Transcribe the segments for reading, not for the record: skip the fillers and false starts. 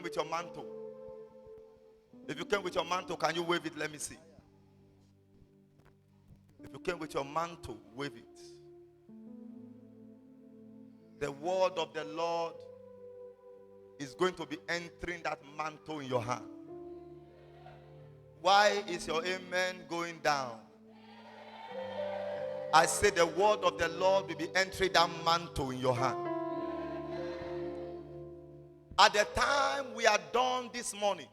with your mantle. If you came with your mantle, can you wave it? Let me see. If you came with your mantle, wave it. The word of the Lord is going to be entering that mantle in your hand. Why is your amen going down? I say the word of the Lord will be entering that mantle in your hand. At the time we are done this morning,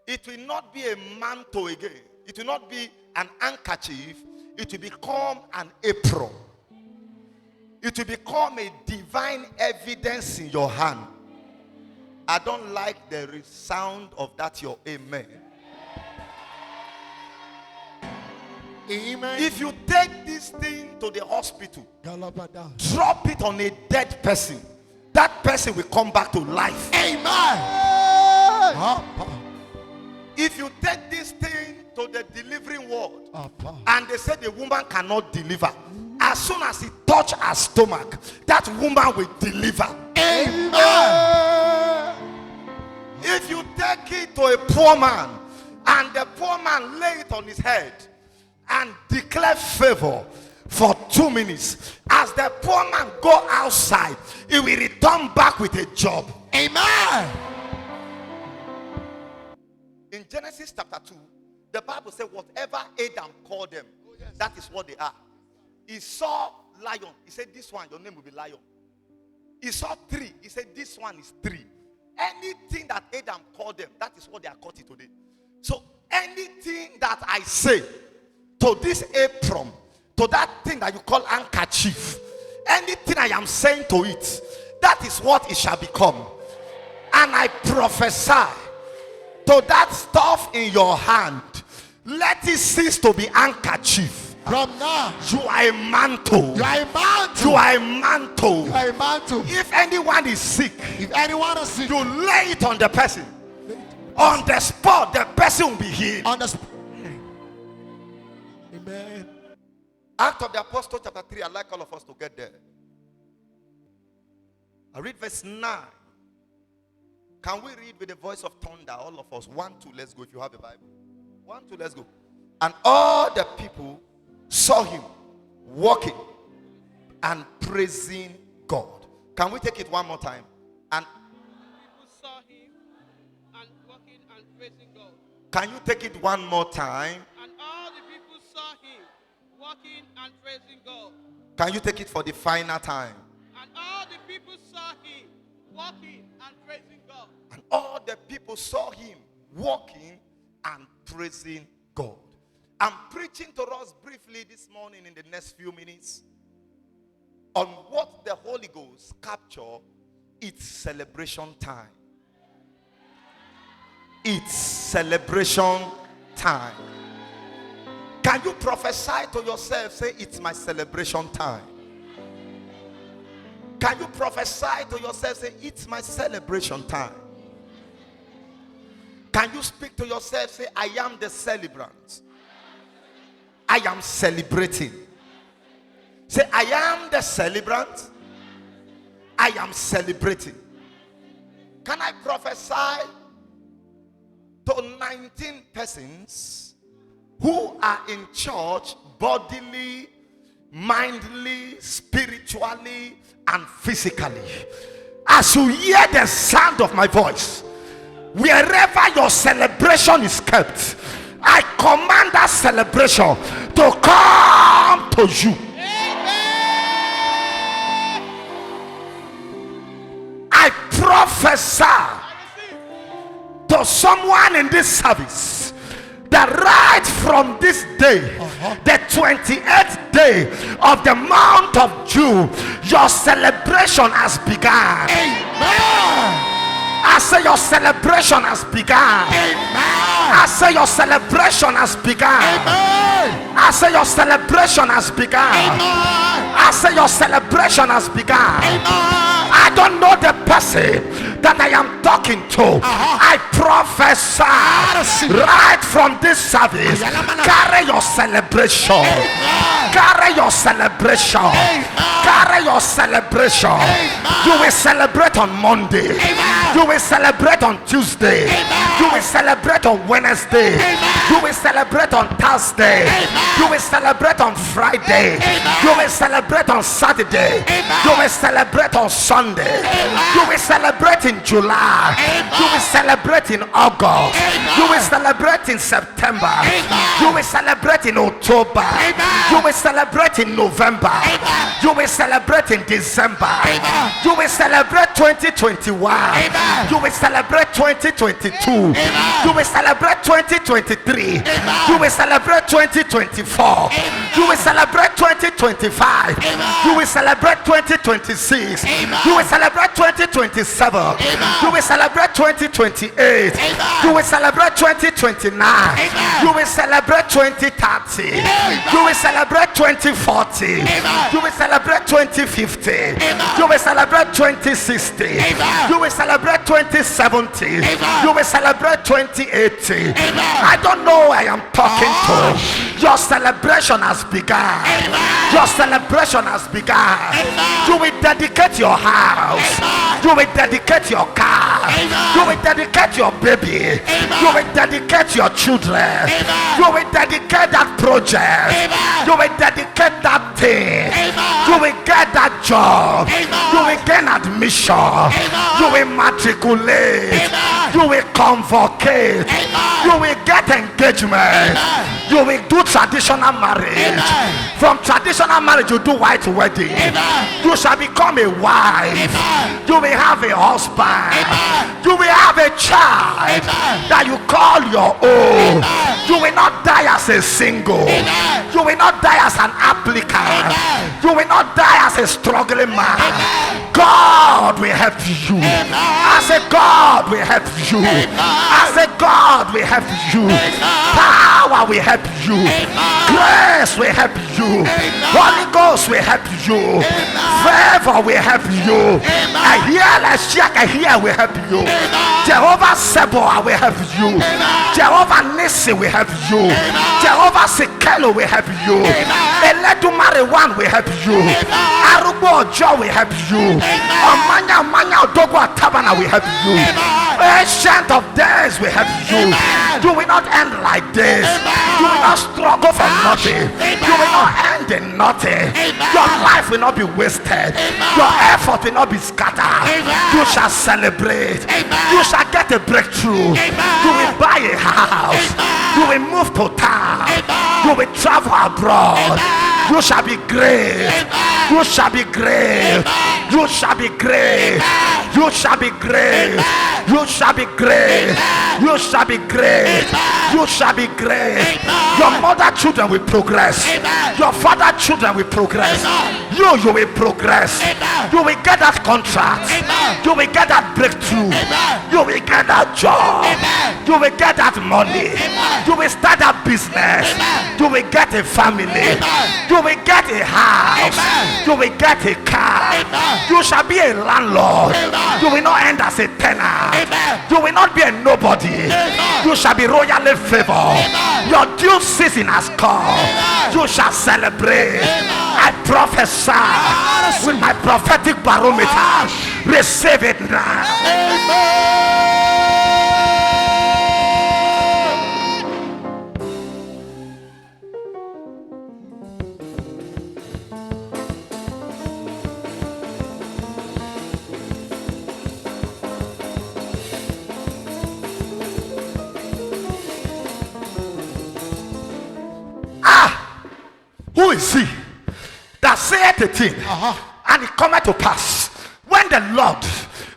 it will not be a mantle again. It will not be an handkerchief. It will become an apron. It will become a divine evidence in your hand. I don't like the sound of that your amen. Amen. If you take this thing to the hospital, drop it on a dead person, that person will come back to life. Amen. If you take this thing to the delivering ward and they say the woman cannot deliver, as soon as it touch her stomach, that woman will deliver. Amen. If you take it to a poor man and the poor man lay it on his head and declare favor for 2 minutes, as the poor man go outside, he will return back with a job. Amen. In Genesis chapter 2, the Bible said whatever Adam called them, that is what they are. He saw lion. He said, this one, your name will be lion. He saw tree. He said, this one is tree. Anything that Adam called them, that is what they are called today. So anything that I say to this apron, to that thing that you call handkerchief, anything I am saying to it, that is what it shall become. And I prophesy to that stuff in your hand, let it cease to be handkerchief. From now, you are a mantle. You are a mantle. You are a mantle. You are a mantle. If anyone is sick, if anyone is sick, you lay it on the person. On the spot, the person will be healed. On the spot. Amen. Act of the Apostle chapter 3. I'd like all of us to get there. I read verse 9. Can we read with the voice of thunder? All of us. 1, 2, let's go if you have a Bible. 1, 2, let's go. And all the people saw him walking and praising God. Can we take it one more time? And people saw him and walking and praising God. can you take it one more time? And all the people saw him walking and praising God. Can you take it for the final time? And all the people saw him walking and praising God. And all the people saw him walking and praising God. I'm preaching to us briefly this morning in the next few minutes on what the Holy Ghost capture. It's celebration time. It's celebration time. Can you prophesy to yourself? Say, it's my celebration time. Can you prophesy to yourself? Say, it's my celebration time. Can you speak to yourself? Say, I am the celebrant. I am celebrating. Say, I am the celebrant. I am celebrating. Can I prophesy to 19 persons who are in church bodily, mindly, spiritually, and physically? As you hear the sound of my voice, wherever your celebration is kept, I command that celebration to come to you. I prophesy to someone in this service that right from this day, the 28th day of the month of June, your celebration has begun. Amen. I say your celebration has begun. Amen. I say your celebration has begun. Amen. I say your celebration has begun. Amen. I say your celebration has begun. Amen. I don't know the person that I am talking to. I prophesy right from this service. Carry your celebration. Carry your celebration. carry your celebration. You will celebrate on Monday. You will celebrate on Tuesday. You will celebrate on Wednesday. You will celebrate on Thursday. You will celebrate on Friday. You will celebrate on Saturday. You will celebrate on Sunday. You will celebrate in July. You will celebrate in August. You will celebrate in September. You will celebrate in October. You will celebrate in November. You will celebrate in December. You will celebrate 2021. You will celebrate 2022. You will celebrate 2023. You will celebrate 2024. You will celebrate 2025. You will celebrate 2026. You will celebrate 2027. You will celebrate 2028. You will celebrate 2029. You will celebrate 2030. You will celebrate 2040. You will celebrate 2050. You will celebrate 2060. You will celebrate 2070. You will celebrate 2080. I don't know who I am talking to. Your celebration has begun. Your celebration has begun. You will dedicate your house. You will dedicate your car. You will dedicate your baby. You will dedicate your children. You will dedicate that project. You will dedicate that thing. You will get that job. You will gain admission. You will matriculate. You will convocate. You will get engagement. You will do traditional marriage. From traditional marriage you do white wedding. You shall become a wife. You will have a husband. You will have a child that you call your own. You will not die as a single. You will not die as an applicant. You will not die as a struggling man. God will help you. As a God will help you. As a God will help you. Power will help you. Grace will help you. Holy Ghost will help you. Favor will help you. I hear will help you. Jehovah Seboah will help you. Jehovah Nissi will help you. Jehovah Sekelo will help you. Eledumare one will help you. Arubo Ojo will help you. Omanya Odogo Atabana will help you. Ancient of days will help you. You will not end like this. You will not struggle for nothing. You will not end in nothing. Your life will not be wasted. Your effort will not be scattered. You shall celebrate. You shall get a breakthrough. You will buy a house. You will move to town. You will travel abroad. You shall be great. You shall be great. You shall be great. You shall be great. You shall be great. You shall be great. You shall be great. Your mother children will progress. Your father children will progress. You will progress. You will get that contract. You will get that breakthrough. You will get that job. You will get that money. You will start that business. You will get a family. You will get a house. You will get a car. You shall be a landlord. You will not end as a tenant. You will not be a nobody. You shall be royally favored. Your due season has come. You shall celebrate. I prophesy with my prophetic barometer. Receive it now. Who is he that saith a thing and it cometh to pass when the Lord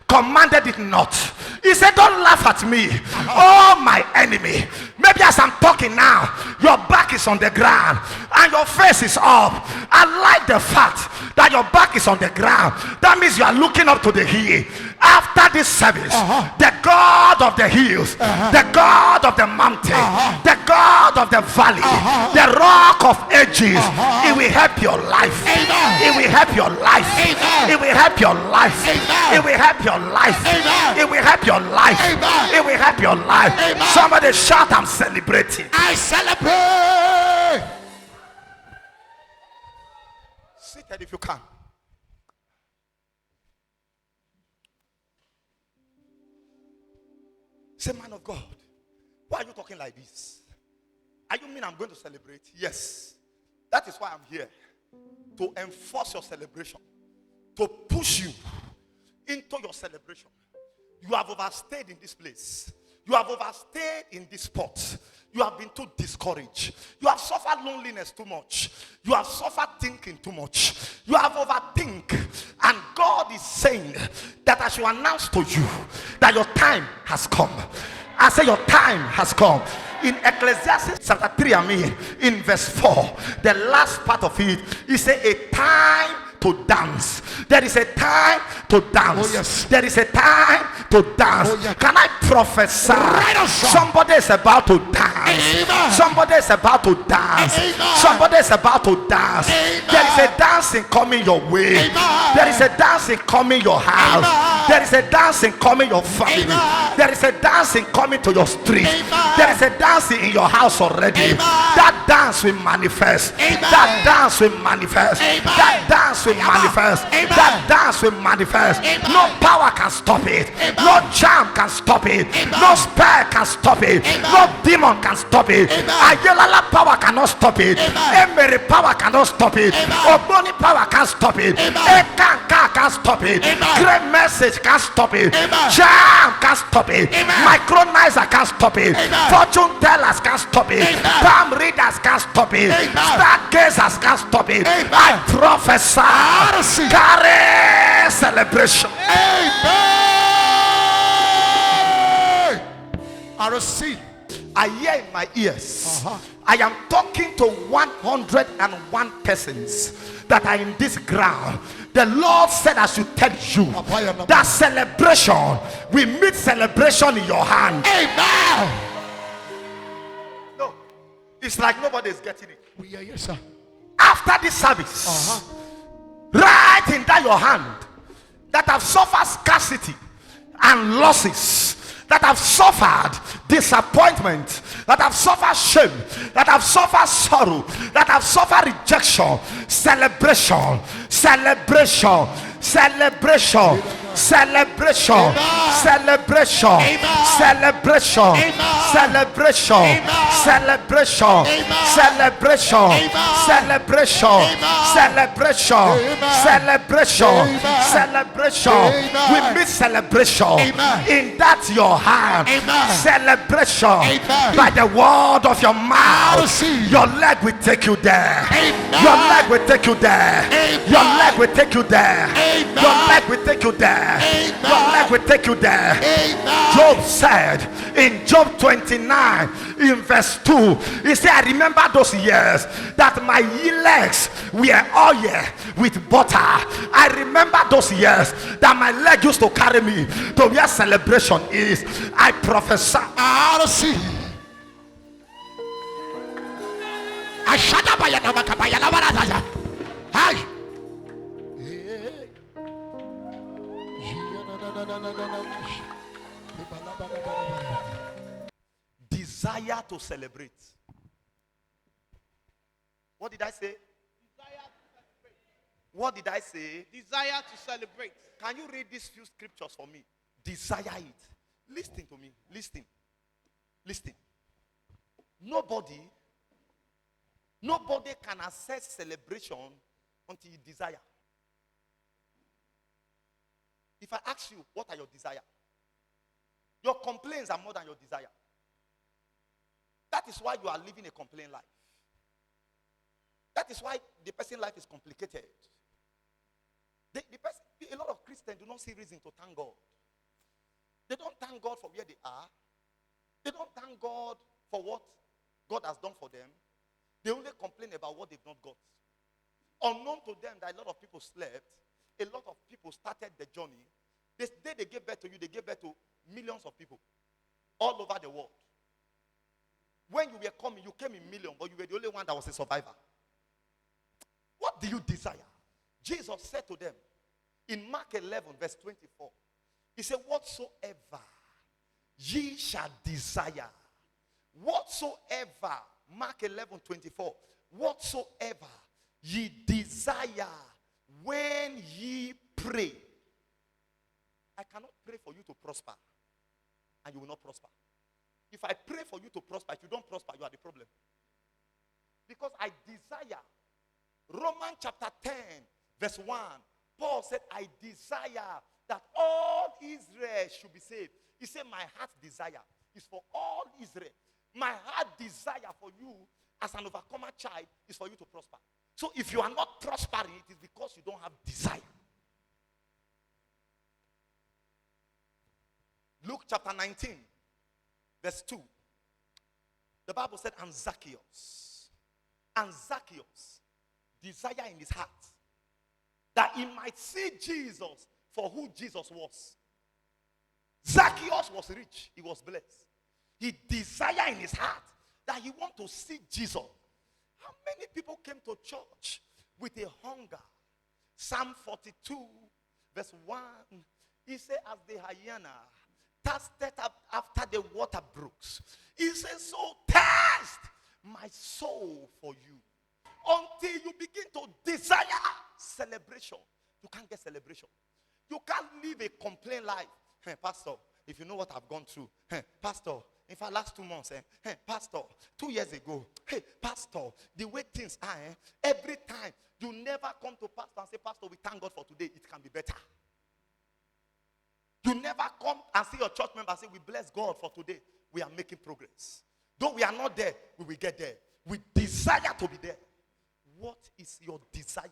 commanded it not? He said, don't laugh at me, oh my enemy. Maybe as I'm talking now, your back is on the ground and your face is up. I like the fact that your back is on the ground. That means you are looking up to the hill. After this service, the God of the hills, the God of the mountain, the God of the valley, the rock of ages, it will help your life. It will help your life. It will help your life. It will help your life. It will help your life. It will help your life. Somebody shout, I'm celebrating. I celebrate. Seated if you can. Say, man of God, why are you talking like this? Are you mean I'm going to celebrate? Yes. That is why I'm here. To enforce your celebration. To push you into your celebration. You have overstayed in this place. You have overstayed in this spot. You have been too discouraged. You have suffered loneliness too much. You have suffered thinking too much. You have overthink. And God is saying that I should announce to you that your time has come. I say your time has come. In Ecclesiastes chapter 3, in verse 4, the last part of it, he said a time to dance. There is a time to dance. Oh, yes. There is a time to dance. Oh, yes. Can I prophesy? Right on, sir. Somebody is about to dance. Amen. Somebody is about to dance. Amen. Somebody is about to dance. Amen. There is a dancing coming your way. Amen. There is a dancing coming your house. Amen. There is a dancing coming your family. Amen. There is a dancing coming to your street. Amen. There is a dancing in your house already. Amen. That dance will manifest. Amen. That dance will manifest. Amen. That dance will manifest. Amen. That dance will manifest. Amen. No power can stop it. Amen. No charm can stop it. Amen. No spell can stop it. Amen. No demon can stop it. Amen. Ayelala power cannot stop it. Amen. Emery power cannot stop it. Amen. Ogboni power can't stop it. Amen. Ekanka can't stop it. Amen. Great message can't stop it. Amen. Charm can't stop it. Amen. Micronizer can't stop it. Amen. Fortune tellers can't stop it. Amen. Palm readers can't stop it. Amen. Stargazers can't stop it. Amen. I prophesy. Mercy. Carry celebration. Amen. I receive. I hear in my ears. Uh-huh. I am talking to 101 persons that are in this ground. The Lord said I should tell you that celebration, we meet celebration in your hand. Amen. No, it's like nobody is getting it. We hear you, sir. After this service, right in that your hand, that have suffered scarcity and losses, that have suffered disappointment, that have suffered shame, that have suffered sorrow, that have suffered rejection, celebration, celebration, celebration, celebration, celebration, celebration, celebration, celebration, celebration, celebration, celebration, celebration, celebration. We meet celebration in that your hand. Celebration by the word of your mouth. Your leg will take you there. Your leg will take you there. Your leg will take you there. Your leg will take you there. Your leg will take you there. Job said in Job 29 in verse 2, he said, I remember those years that my legs were oil with butter. I remember those years that my leg used to carry me to where celebration is. I prophesy. I see. I shut up. Hi. Desire to celebrate. What did I say? Desire to celebrate. What did I say? Desire to celebrate. Can you read these few scriptures for me? Desire it. Listen to me. Listen. Listen. Nobody can access celebration until you desire. If I ask you, what are your desires? Your complaints are more than your desire. That is why you are living a complaint life. That is why the person's life is complicated. A lot of Christians do not see reason to thank God. They don't thank God for where they are. They don't thank God for what God has done for them. They only complain about what they've not got. Unknown to them that a lot of people slept, a lot of people started the journey. The day they gave birth to you, they gave birth to millions of people all over the world. When you were coming, you came in millions, but you were the only one that was a survivor. What do you desire? Jesus said to them in Mark 11, verse 24, he said, whatsoever ye shall desire, whatsoever, Mark 11, 24, whatsoever ye desire when ye pray. I cannot pray for you to prosper. and you will not prosper. If I pray for you to prosper, if you don't prosper, you are the problem. Because I desire. Romans chapter 10, verse 1. Paul said, I desire that all Israel should be saved. He said, my heart's desire is for all Israel. My heart desire for you as an overcomer child is for you to prosper. So if you are not prospering, it is because you don't have desire. Luke chapter 19, verse 2. The Bible said, and Zacchaeus desire in his heart that he might see Jesus for who Jesus was. Zacchaeus was rich. He was blessed. He desired in his heart that he want to see Jesus. How many people came to church with a hunger? Psalm 42, verse 1. He said, as the hyena thirsted after the water brooks. He says, so thirst my soul for you. Until you begin to desire celebration, you can't get celebration. You can't live a complaint life. Hey, Pastor, if you know what I've gone through. Hey, Pastor, in fact, last 2 months. Hey, Pastor, 2 years ago. Hey, Pastor, the way things are, every time you never come to Pastor and say, Pastor, we thank God for today. It can be better. You never come and see your church member say, we bless God for today. We are making progress. Though we are not there, we will get there. We desire to be there. What is your desire?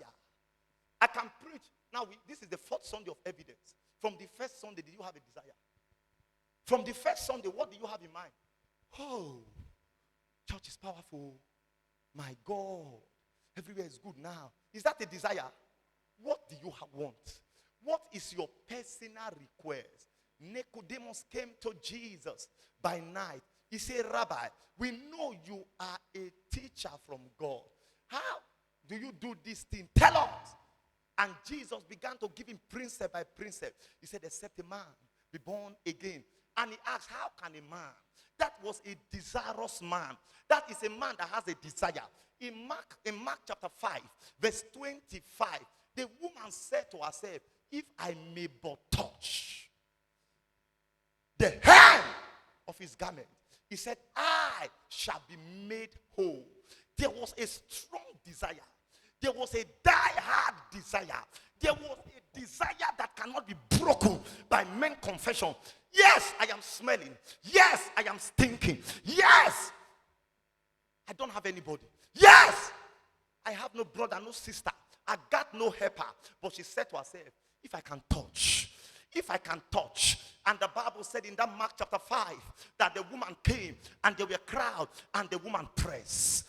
I can preach. Now, this is the 4th Sunday of evidence. From the first Sunday, did you have a desire? From the first Sunday, what do you have in mind? Oh, church is powerful. My God, everywhere is good now. Is that a desire? What do you want? What is your personal request? Nicodemus came to Jesus by night. He said, Rabbi, we know you are a teacher from God. How do you do this thing? Tell us. And Jesus began to give him precept by precept. He said, except a man be born again. And he asked, how can a man? That was a desirous man. That is a man that has a desire. In Mark chapter 5, verse 25, the woman said to herself, if I may but touch the hem of his garment, he said, I shall be made whole. There was a strong desire. There was a die-hard desire. There was a desire that cannot be broken by men's confession. Yes, I am smelling. Yes, I am stinking. Yes, I don't have anybody. Yes, I have no brother, no sister. I got no helper. But she said to herself, if I can touch, and the Bible said in that Mark chapter 5 that the woman came and there were crowd and the woman pressed.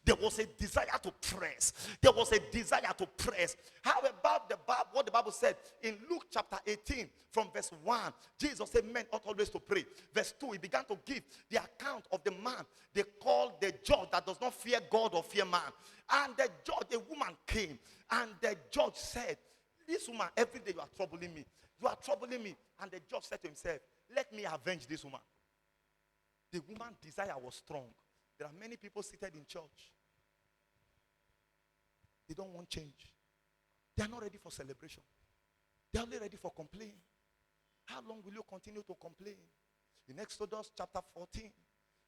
There was a desire to press. How about what the Bible said in Luke chapter 18 from verse 1? Jesus said men ought always to pray. Verse 2, he began to give the account of the man they called the judge that does not fear God or fear man. And the judge, a woman came and the judge said, this woman, every day you are troubling me. You are troubling me. And the judge said to himself, let me avenge this woman. The woman's desire was strong. There are many people seated in church. They don't want change. They are not ready for celebration. They are only ready for complaining. How long will you continue to complain? In Exodus chapter 14,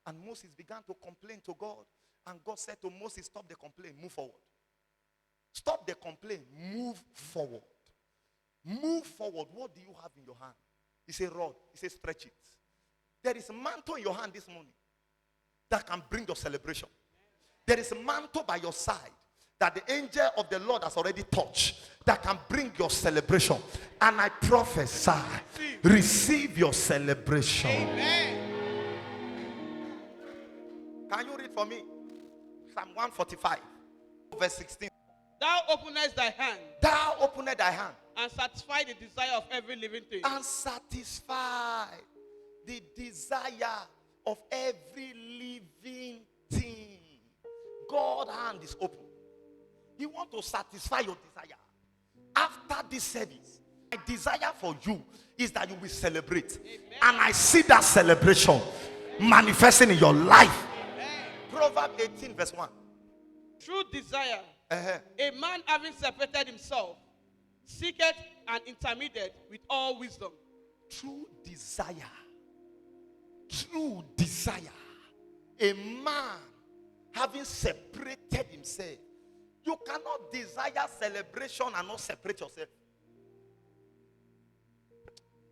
and Moses began to complain to God. And God said to Moses, stop the complaint, move forward. Stop the complaint, move forward. Move forward. What do you have in your hand? He said, rod. He said, stretch it. There is a mantle in your hand this morning that can bring your celebration. There is a mantle by your side that the angel of the Lord has already touched that can bring your celebration. And I prophesy, receive your celebration. Amen. Can you read for me? Psalm 145, verse 16. Thou openest thy hand. Thou openest thy hand. And satisfy the desire of every living thing. And satisfy the desire of every living thing. God's hand is open. He wants to satisfy your desire. After this service, my desire for you is that you will celebrate. Amen. And I see that celebration manifesting in your life. Amen. Proverbs 18 verse 1. True desire. A man having separated himself seeketh an intermediate with all wisdom. True desire. True desire. A man having separated himself. You cannot desire celebration and not separate yourself.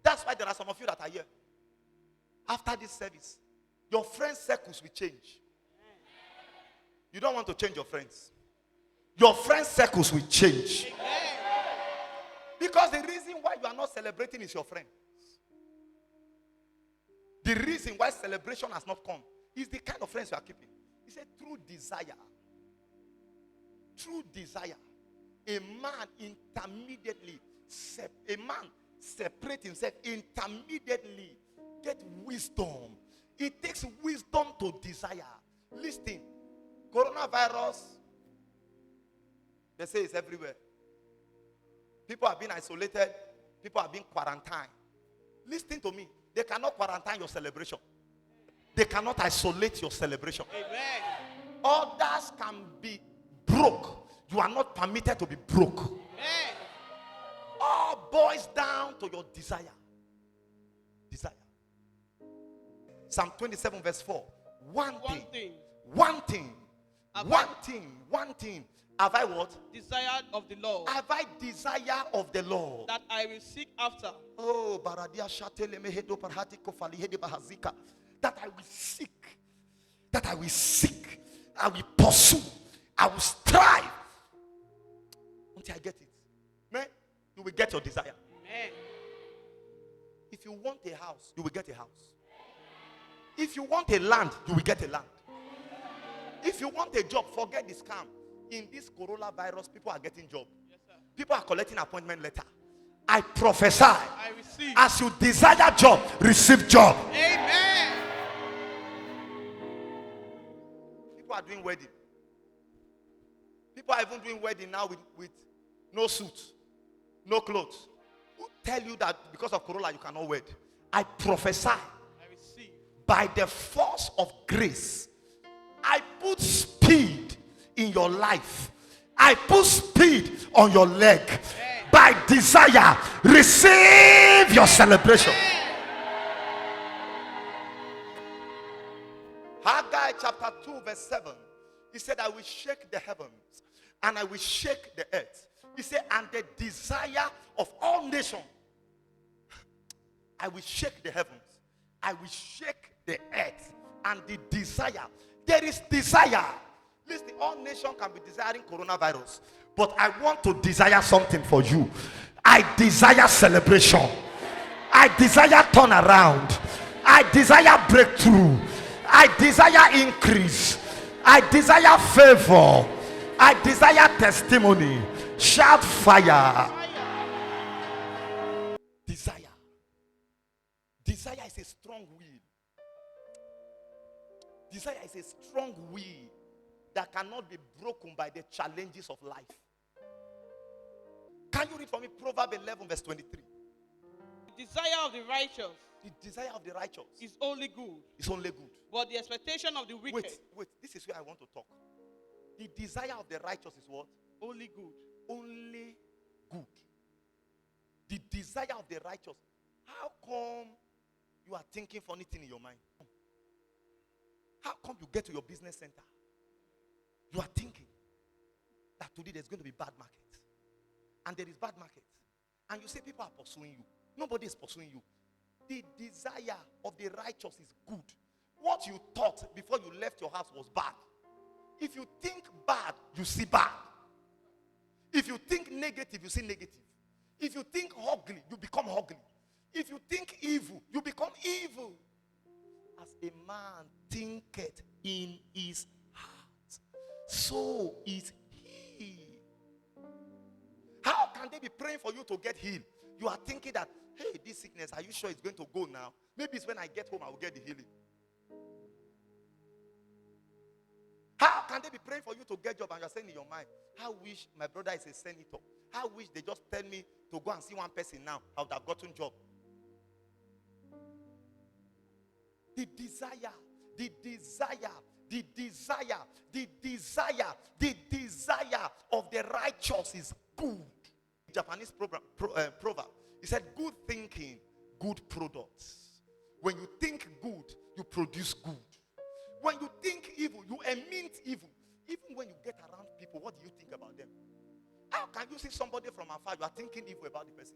That's why there are some of you that are here. After this service, your friends' circles will change. You don't want to change your friends. Your friends' circles will change. Because the reason why you are not celebrating is your friends. The reason why celebration has not come is the kind of friends you are keeping. He said, through desire. True desire. A man intermediately, a man separate himself intermediately. Get wisdom. It takes wisdom to desire. Listen, coronavirus, they say it's everywhere. People have been isolated. People have been quarantined. Listen to me. They cannot quarantine your celebration. They cannot isolate your celebration. Amen. Others can be broke. You are not permitted to be broke. Amen. All boils down to your desire. Desire. Psalm 27 verse 4. One thing. Have I what? Desired of the Lord. Have I desire of the Lord? That I will seek after. Oh, Baradia Shatele Mehedo Parhatiko Falihede Bahazika. That I will seek. That I will seek. I will pursue. I will strive. Until I get it. Man, you will get your desire. Amen. If you want a house, you will get a house. If you want a land, you will get a land. If you want a job, forget the scam. In this coronavirus, people are getting job. Yes, sir. People are collecting appointment letter. I prophesy. I receive. As you desire job, receive job. Amen. People are doing wedding. People are even doing wedding now with no suit, no clothes. Who tell you that because of corona you cannot wed? I prophesy. I receive. By the force of grace, I put speed in your life. I put speed on your leg. By desire, receive your celebration. Haggai chapter 2 verse 7. He said, I will shake the heavens and I will shake the earth. He said, and the desire of all nations. I will shake the heavens. I will shake the earth. And the desire. There is desire. Listen, all nations can be desiring coronavirus. But I want to desire something for you. I desire celebration. I desire turnaround. I desire breakthrough. I desire increase. I desire favor. I desire testimony. Shout fire. Desire. Desire is a strong will. Desire is a strong will that cannot be broken by the challenges of life. Can you read for me Proverbs 11 verse 23? The desire of the righteous The desire of the righteous is only good, is only good. but the expectation of the wicked Wait. This is where I want to talk. The desire of the righteous is what? only good. Only good. The desire of the righteous. How come you are thinking funny thing in your mind? How come you get to your business center? You are thinking that today there's going to be bad market. And there is bad market. And you say people are pursuing you. Nobody is pursuing you. The desire of the righteous is good. What you thought before you left your house was bad. If you think bad, you see bad. If you think negative, you see negative. If you think ugly, you become ugly. If you think evil, you become evil. As a man thinketh in his heart, so is he. How can they be praying for you to get healed? You are thinking that, hey, this sickness, are you sure it's going to go now? Maybe it's when I get home I will get the healing. How can they be praying for you to get a job and you're saying in your mind, I wish my brother is a senator. I wish they just tell me to go and see one person now. I would have gotten a job. The desire of the righteous is good. Japanese proverb. He said, good thinking good products. When you think good, you produce good. When you think evil, you emit evil. Even when you get around people, what do you think about them? How can you see somebody from afar, you are thinking evil about the person?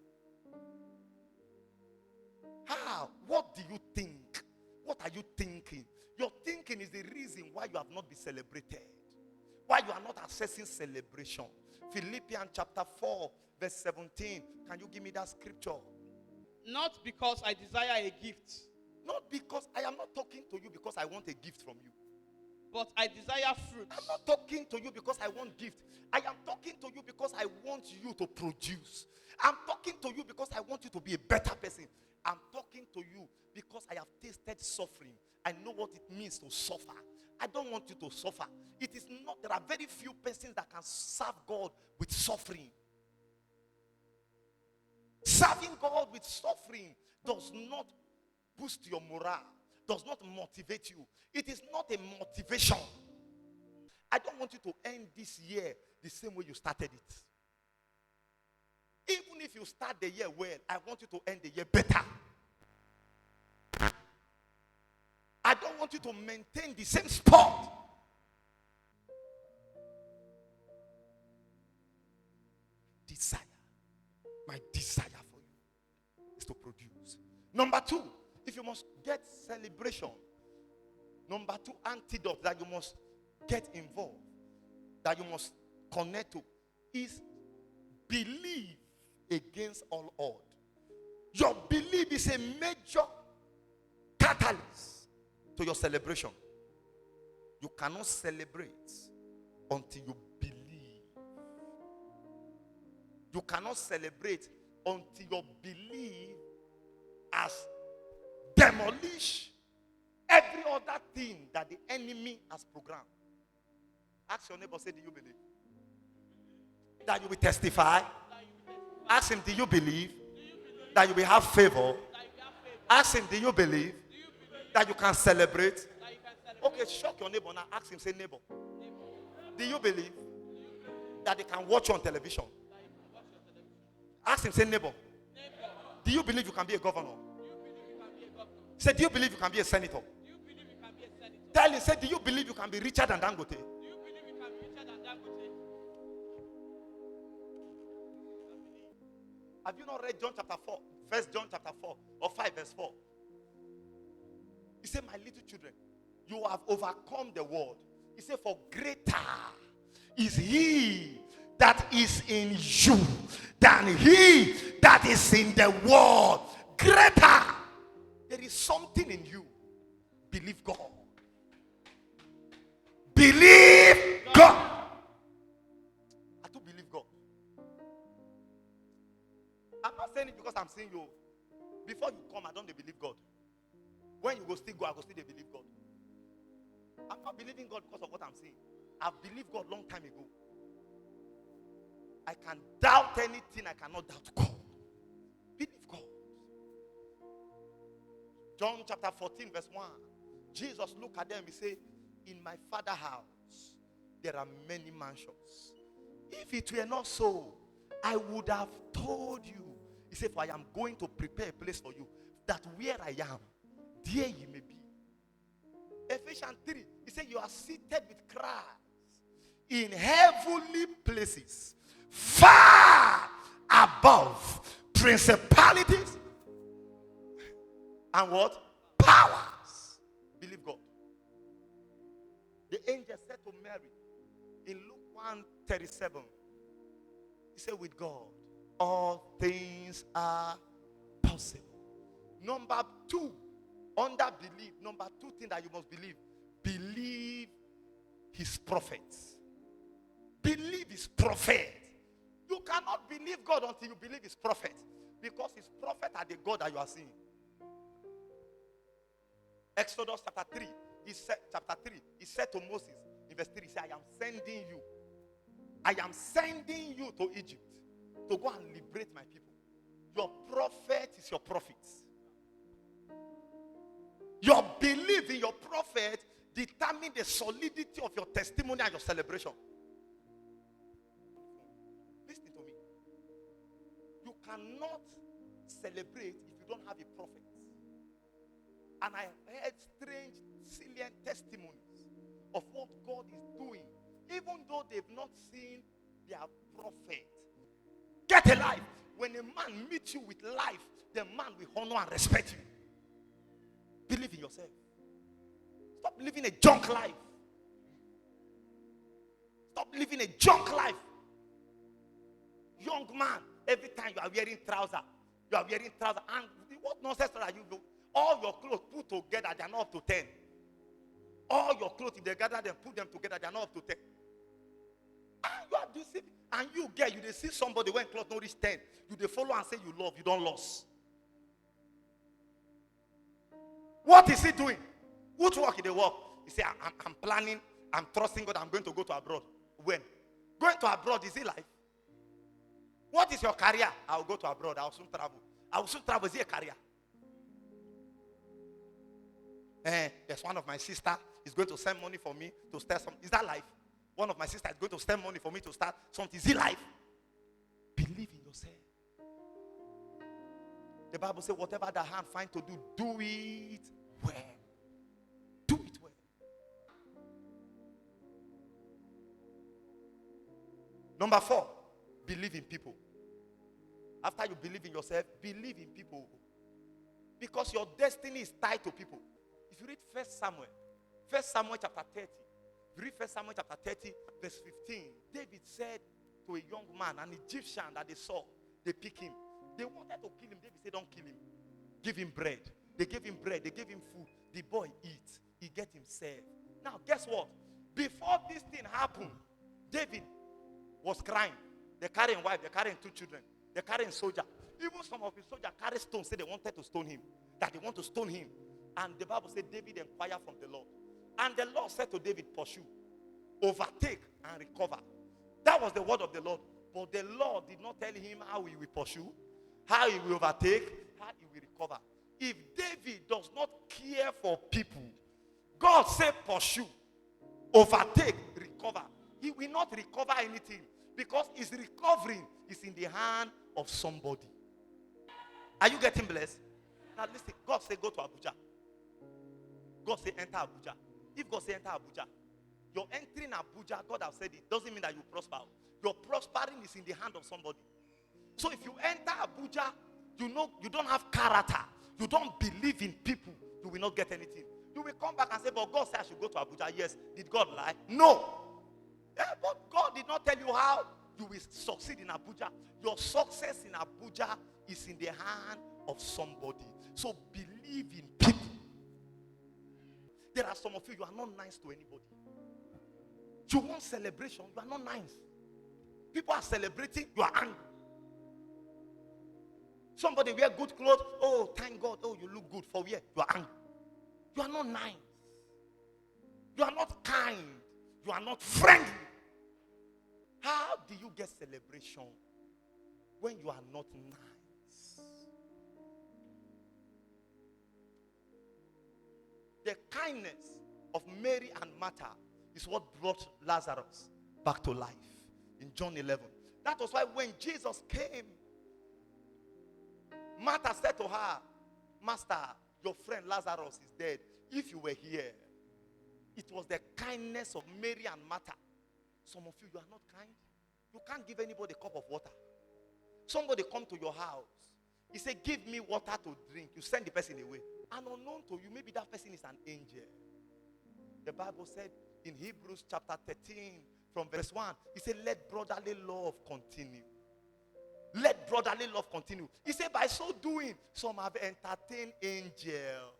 How? What do you think? What are you thinking? Your thinking is the reason why you have not been celebrated. Why you are not accessing celebration. Philippians chapter 4, verse 17. Can you give me that scripture? Not because I desire a gift, Not because I am not talking to you because I want a gift from you. but I desire fruit. I'm not talking to you because I want gift. I am talking to you because I want you to produce. I'm talking to you because I want you to be a better person. I'm talking to you because I have tasted suffering. I know what it means to suffer. I don't want you to suffer. It is not, there are very few persons that can serve God with suffering. Serving God with suffering does not boost your morale, does not motivate you. It is not a motivation. I don't want you to end this year the same way you started it. Even if you start the year well, I want you to end the year better. I don't want you to maintain the same spot. Desire. My desire for you is to produce. Number two, if you must get celebration. Number two antidote that you must get involved, that you must connect to, is believe against all odds. Your belief is a major catalyst to your celebration. You cannot celebrate until you believe. You cannot celebrate until your belief has demolished every other thing that the enemy has programmed. Ask your neighbor, say, do you believe? That you will testify. Ask him, do you believe? That you will have favor. Ask him, do you believe? That you can celebrate? Okay, shock your neighbor now. Ask him, say, neighbor, do you believe that they can watch you on television? Ask him, say, neighbor, do you believe you can be a governor? Say, do you believe you can be a senator? Tell him, say, do you believe you can be richer than Dangote? Have you not read John chapter 4? 1 John chapter 4 or 5 verse 4? He said, my little children, you have overcome the world. He said, for greater is he that is in you than he that is in the world. Greater. There is something in you. Believe God. Believe God. I do believe God. I'm not saying it because I'm seeing you. Before you come, I don't believe God. When you go still go, I go still believe God. I'm not believing God because of what I'm saying. I've believed God long time ago. I can doubt anything, I cannot doubt God. Believe God. John chapter 14 verse 1. Jesus looked at them, he said, in my Father's house there are many mansions. If it were not so, I would have told you. He said, for I am going to prepare a place for you, that where I am, there you may be. Ephesians 3, he said, you are seated with Christ in heavenly places, far above principalities and what? Powers. Believe God. The angel said to Mary in Luke 1:37, he said, with God, all things are possible. Number two, under belief, number two thing that you must believe, believe his prophets. Believe his prophet. You cannot believe God until you believe his prophet, because his prophet are the God that you are seeing. Exodus chapter 3, he said to Moses in verse 3, he said, I am sending you. I am sending you to Egypt to go and liberate my people. Your prophet is your prophet. Your belief in your prophet determines the solidity of your testimony and your celebration. Listen to me. You cannot celebrate if you don't have a prophet. And I heard strange, salient testimonies of what God is doing, even though they've not seen their prophet. Get a life. When a man meets you with life, the man will honor and respect you. Believe in yourself. Stop living a junk life. Stop living a junk life. Young man, every time you are wearing trousers, and what nonsense are you doing? All your clothes put together, they are not up to 10. All your clothes, if they gather them, put them together, they are not up to 10. And you are deceiving. And you get, you they see somebody when clothes don't reach 10. You they follow and say you love, you don't lose. What is he doing? Which work did they work? He say, I'm planning, I'm trusting God, I'm going to go to abroad. When? Going to abroad, is it life? What is your career? I'll go to abroad, I'll soon travel. I will soon travel, is it a career? There's one of my sister is going to send money for me to start something. Is that life? One of my sisters is going to spend money for me to start something. Is it life? Believe in yourself. The Bible says, whatever the hand finds to do, do it well. Do it well. Number 4, believe in people. After you believe in yourself, believe in people. Because your destiny is tied to people. If you read 1 Samuel chapter 30, if you read 1 Samuel chapter 30, verse 15, David said to a young man, an Egyptian that they saw, they picked him. They wanted to kill him. David said, don't kill him. Give him bread. They gave him bread. They gave him food. The boy eats. He get himself. Now, guess what? Before this thing happened, David was crying. They're carrying wife. They're carrying 2 children. They're carrying soldier. Even some of his soldiers carry stones. Say they wanted to stone him. That they want to stone him. And the Bible said David inquired from the Lord. And the Lord said to David, pursue, overtake, and recover. That was the word of the Lord. But the Lord did not tell him how he will pursue, how he will overtake, how he will recover. If David does not care for people, God said pursue, overtake, recover. He will not recover anything because his recovering is in the hand of somebody. Are you getting blessed? Now listen, God said go to Abuja. God said enter Abuja. If God said enter Abuja, your entering Abuja, God has said it, doesn't mean that you prosper. Your prospering is in the hand of somebody. So if you enter Abuja, you know you don't have character. You don't believe in people. You will not get anything. You will come back and say, but God said I should go to Abuja. Yes. Did God lie? No. Yeah, but God did not tell you how you will succeed in Abuja. Your success in Abuja is in the hand of somebody. So believe in people. There are some of you are not nice to anybody. You want celebration, you are not nice. People are celebrating, you are angry. Somebody wear good clothes, oh, thank God, oh, you look good. For where? You are angry. You are not nice. You are not kind. You are not friendly. How do you get celebration when you are not nice? The kindness of Mary and Martha is what brought Lazarus back to life in John 11. That was why when Jesus came, Martha said to her, Master, your friend Lazarus is dead. If you were here, it was the kindness of Mary and Martha. Some of you are not kind. You can't give anybody a cup of water. Somebody come to your house. He said, give me water to drink. You send the person away. And unknown to you, maybe that person is an angel. The Bible said in Hebrews chapter 13 from verse 1, he said, let brotherly love continue. Let brotherly love continue. He said, by so doing, some have entertained angels.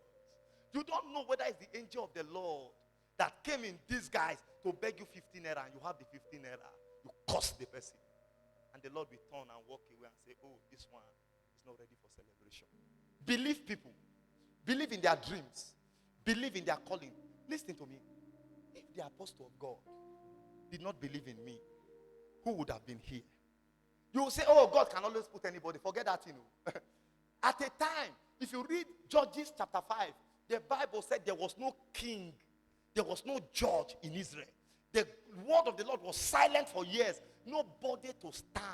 You don't know whether it's the angel of the Lord that came in disguise to beg you 15 naira and you have the 15 naira. You curse the person. And the Lord will turn and walk away and say, oh, this one is not ready for celebration. Believe people. Believe in their dreams. Believe in their calling. Listen to me. If the apostle of God did not believe in me, who would have been here? You will say, oh, God can always put anybody. Forget that, you know. At a time, if you read Judges chapter 5, the Bible said there was no king. There was no judge in Israel. The word of the Lord was silent for years. Nobody to stand.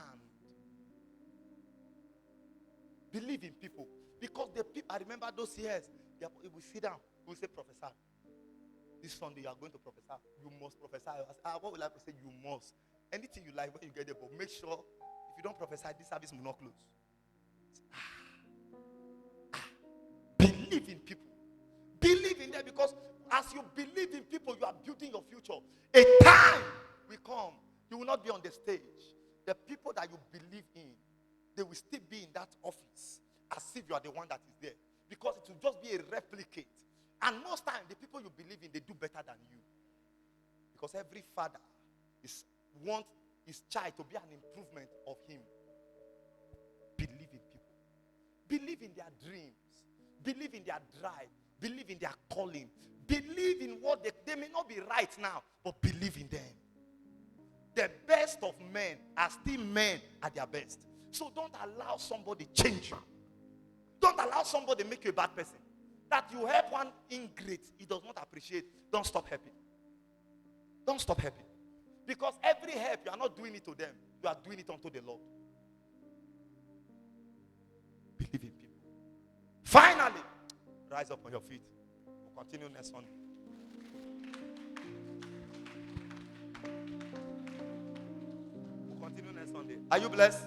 Believe in people. Because the people, I remember those years, we sit down, we say, prophesy. This Sunday you are going to prophesy. You must prophesy. I say, what will I say? You must. Anything you like when you get there, but make sure if you don't prophesy, this service will not close. Believe in people. Believe in them, because as you believe in people, you are building your future. A time will come, you will not be on the stage. The people that you believe in, they will still be in that office as if you are the one that is there. Because it will just be a replicate. And most times, the people you believe in, they do better than you. Because every father wants his child to be an improvement of him. Believe in people. Believe in their dreams. Believe in their drive. Believe in their calling. Believe in what they may not be right now, but believe in them. The best of men are still men at their best. So don't allow somebody change you. Don't allow somebody make you a bad person. That you help one ingrate, he does not appreciate. Don't stop helping. Don't stop helping. Because every help, you are not doing it to them. You are doing it unto the Lord. Believe in people. Finally, rise up on your feet. We'll continue next Sunday. We'll continue next Sunday. Are you blessed?